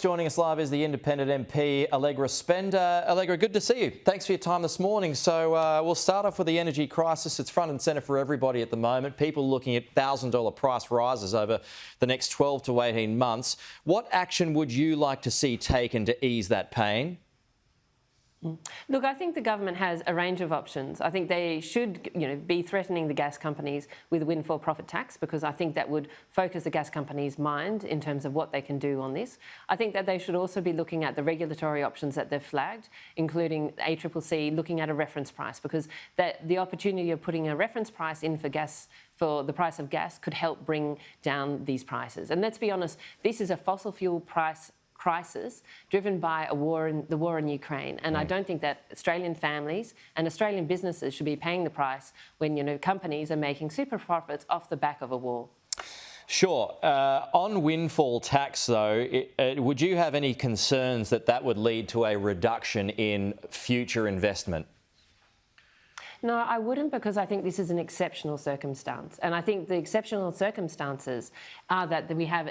Joining us live is the independent MP Allegra Spender. Allegra, good to see you. Thanks for your time this morning. So we'll start off with the energy crisis. It's front and centre for everybody at the moment. People looking at $1,000 price rises over the next 12 to 18 months. What action would you like to see taken to ease that pain? Look, I think the government has a range of options. I think they should, be threatening the gas companies with a windfall profit tax, because I think that would focus the gas companies' mind in terms of what they can do on this. I think that they should also be looking at the regulatory options that they've flagged, including ACCC looking at a reference price, because the opportunity of putting a reference price in for gas, for the price of gas, could help bring down these prices. And let's be honest, this is a fossil fuel price crisis driven by the war in Ukraine, and I don't think that Australian families and Australian businesses should be paying the price when companies are making super profits off the back of a war. Sure. On windfall tax, though, would you have any concerns that that would lead to a reduction in future investment? No, I wouldn't, because I think this is an exceptional circumstance. And I think the exceptional circumstances are that we have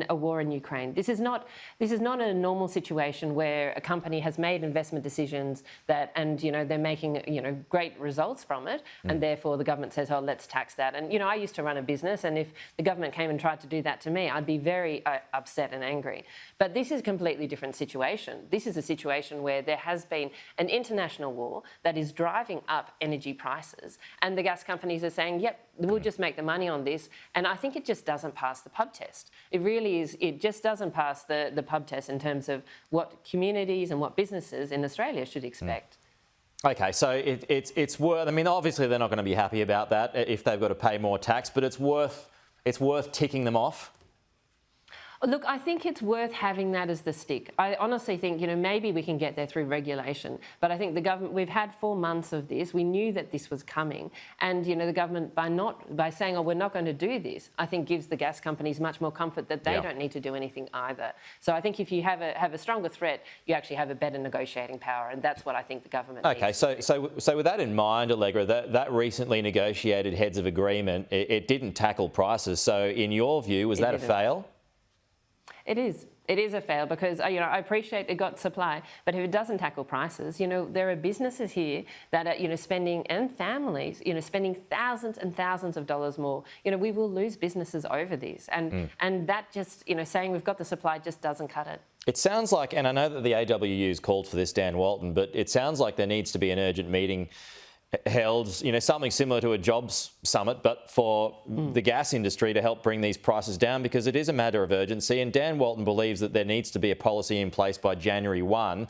a war in Ukraine. This is not a normal situation where a company has made investment decisions and they're making great results from it, and therefore the government says, oh, let's tax that. And I used to run a business, and if the government came and tried to do that to me, I'd be very upset and angry. But this is a completely different situation. This is a situation where there has been an international war that is driving up energy prices, and the gas companies are saying, yep, we'll just make the money on this. And I think it just doesn't pass the pub test. It really is, it just doesn't pass the pub test in terms of what communities and what businesses in Australia should expect. Okay, so it's worth, I mean, obviously they're not going to be happy about that if they've got to pay more tax, but it's worth ticking them off. Look, I think it's worth having that as the stick. I honestly think, maybe we can get there through regulation, but I think the government, we've had 4 months of this. We knew that this was coming, and, the government, by saying, oh, we're not going to do this, I think gives the gas companies much more comfort that they don't need to do anything either. So I think if you have a stronger threat, you actually have a better negotiating power, and that's what I think the government needs. Okay, so with that in mind, Allegra, that recently negotiated heads of agreement, it didn't tackle prices. So in your view, was that a fail? It is. It is a fail, because I appreciate it got supply, but if it doesn't tackle prices, there are businesses here that are spending, and families spending thousands and thousands of dollars more. We will lose businesses over this, and that just saying we've got the supply just doesn't cut it. It sounds like, and I know that the AWU's called for this, Dan Walton, but it sounds like there needs to be an urgent meeting held, something similar to a jobs summit, but for the gas industry to help bring these prices down, because it is a matter of urgency. And Dan Walton believes that there needs to be a policy in place by January 1.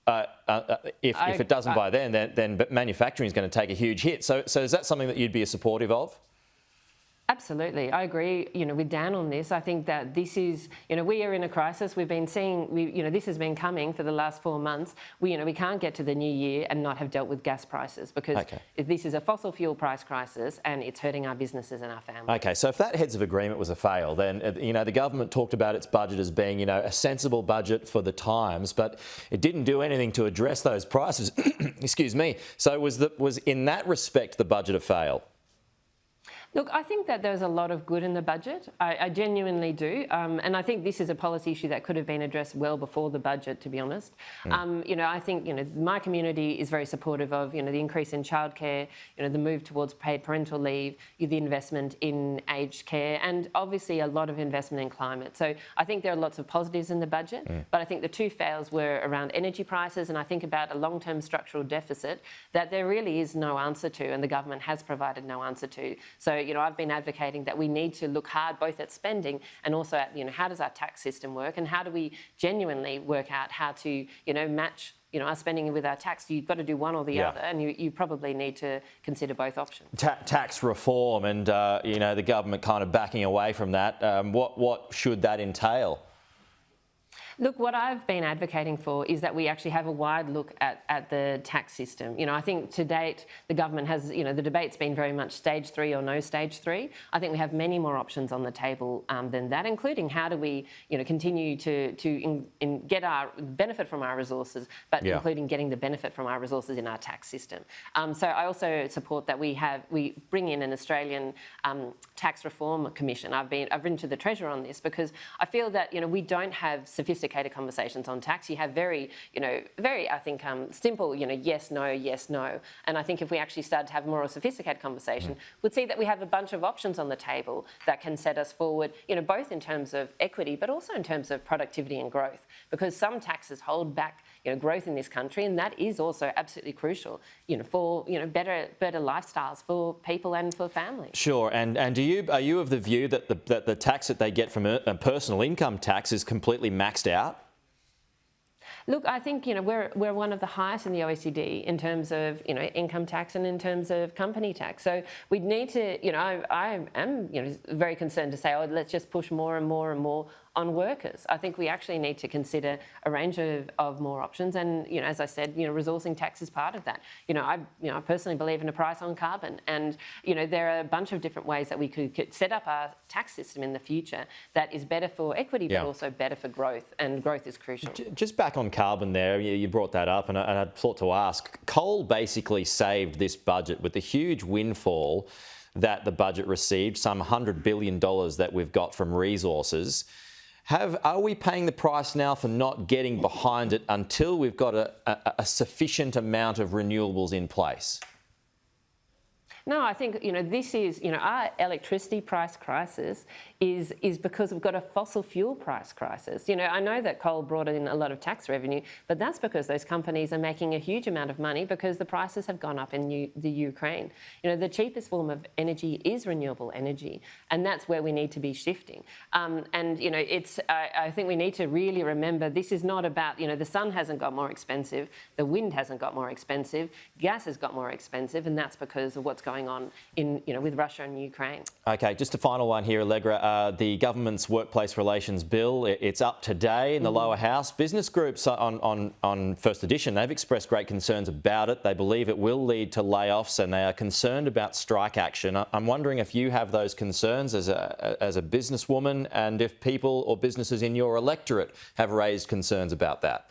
If it doesn't by then manufacturing is going to take a huge hit. So is that something that you'd be supportive of? Absolutely. I agree, with Dan on this. I think that this is, we are in a crisis. We've been seeing, this has been coming for the last 4 months. We can't get to the new year and not have dealt with gas prices, because this is a fossil fuel price crisis, and it's hurting our businesses and our families. Okay, so if that heads of agreement was a fail, then, the government talked about its budget as being, a sensible budget for the times, but it didn't do anything to address those prices. Excuse me. So was in that respect the budget a fail? Look, I think that there's a lot of good in the budget. I genuinely do. And I think this is a policy issue that could have been addressed well before the budget, to be honest. I think, my community is very supportive of, the increase in childcare, the move towards paid parental leave, the investment in aged care, and obviously a lot of investment in climate. So I think there are lots of positives in the budget, but I think the two fails were around energy prices, and I think about a long-term structural deficit that there really is no answer to, and the government has provided no answer to. So, I've been advocating that we need to look hard both at spending and also at, how does our tax system work, and how do we genuinely work out how to, match, our spending with our tax. You've got to do one or the other, and you probably need to consider both options. Tax reform and, the government kind of backing away from that. What should that entail? Look, what I've been advocating for is that we actually have a wide look at the tax system. I think to date the government has, the debate's been very much stage 3 or no stage 3. I think we have many more options on the table than that, including how do we, continue to get our benefit from our resources, but including getting the benefit from our resources in our tax system. So I also support that we bring in an Australian tax reform commission. I've written to the Treasurer on this because I feel that we don't have sophisticated conversations on tax. You have very, I think, simple, yes, no. And I think if we actually start to have more sophisticated conversation, we'd see that we have a bunch of options on the table that can set us forward, both in terms of equity, but also in terms of productivity and growth. Because some taxes hold back, growth in this country, and that is also absolutely crucial, for, better lifestyles for people and for families. Sure. And are you of the view that the tax that they get from a personal income tax is completely maxed out? Look, I think we're one of the highest in the OECD in terms of income tax and in terms of company tax. So we need to I am very concerned to say, oh, let's just push more and more and more on workers. I think we actually need to consider a range of more options, and as I said, resourcing tax is part of that. I personally believe in a price on carbon, and there are a bunch of different ways that we could set up our tax system in the future that is better for equity, but also better for growth, and growth is crucial. Just back on carbon there, you brought that up, and I thought to ask, coal basically saved this budget with the huge windfall that the budget received, some $100 billion that we've got from resources. Are we paying the price now for not getting behind it until we've got a sufficient amount of renewables in place? No, I think this is our electricity price crisis is because we've got a fossil fuel price crisis. I know that coal brought in a lot of tax revenue, but that's because those companies are making a huge amount of money because the prices have gone up in the Ukraine. The cheapest form of energy is renewable energy, and that's where we need to be shifting. I think we need to really remember this is not about the sun hasn't got more expensive, the wind hasn't got more expensive, gas has got more expensive, and that's because of what's going on with Russia and Ukraine. Okay, just a final one here, Allegra. The government's workplace relations bill, it's up today in the lower house. Business groups on First Edition, they've expressed great concerns about it. They believe it will lead to layoffs, and they are concerned about strike action. I'm wondering if you have those concerns as a businesswoman, and if people or businesses in your electorate have raised concerns about that.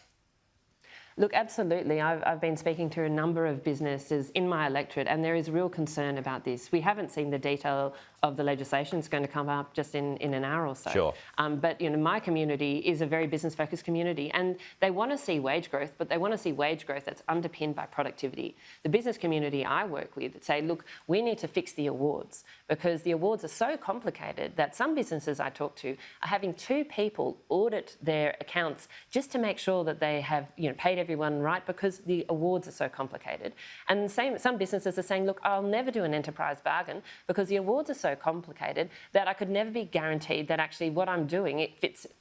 Look, absolutely. I've been speaking to a number of businesses in my electorate, and there is real concern about this. We haven't seen the detail of the legislation. It's going to come up just in an hour or so. Sure. But my community is a very business-focused community, and they want to see wage growth, but they want to see wage growth that's underpinned by productivity. The business community I work with say, look, we need to fix the awards because the awards are so complicated that some businesses I talk to are having 2 people audit their accounts just to make sure that they have paid everyone right because the awards are so complicated. And some businesses are saying, look, I'll never do an enterprise bargain because the awards are so complicated that I could never be guaranteed that actually what I'm doing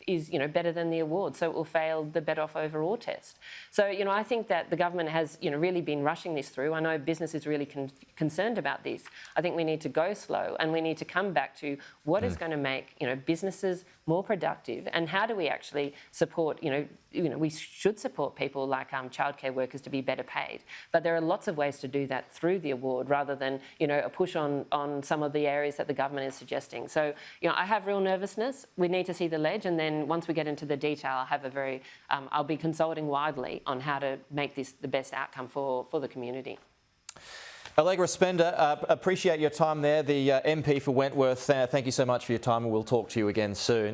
is better than the award, so it will fail the better off overall test. So I think that the government has really been rushing this through. I know business is really concerned about this. I think we need to go slow, and we need to come back to what is going to make businesses more productive, and how do we actually support we should support people like childcare workers to be better paid, but there are lots of ways to do that through the award rather than a push on some of the areas that the government is suggesting. So I have real nervousness. We need to see the ledge, and then once we get into the detail, I'll be consulting widely on how to make this the best outcome for the community. Allegra Spender, appreciate your time there, the MP for Wentworth. Thank you so much for your time, and we'll talk to you again soon.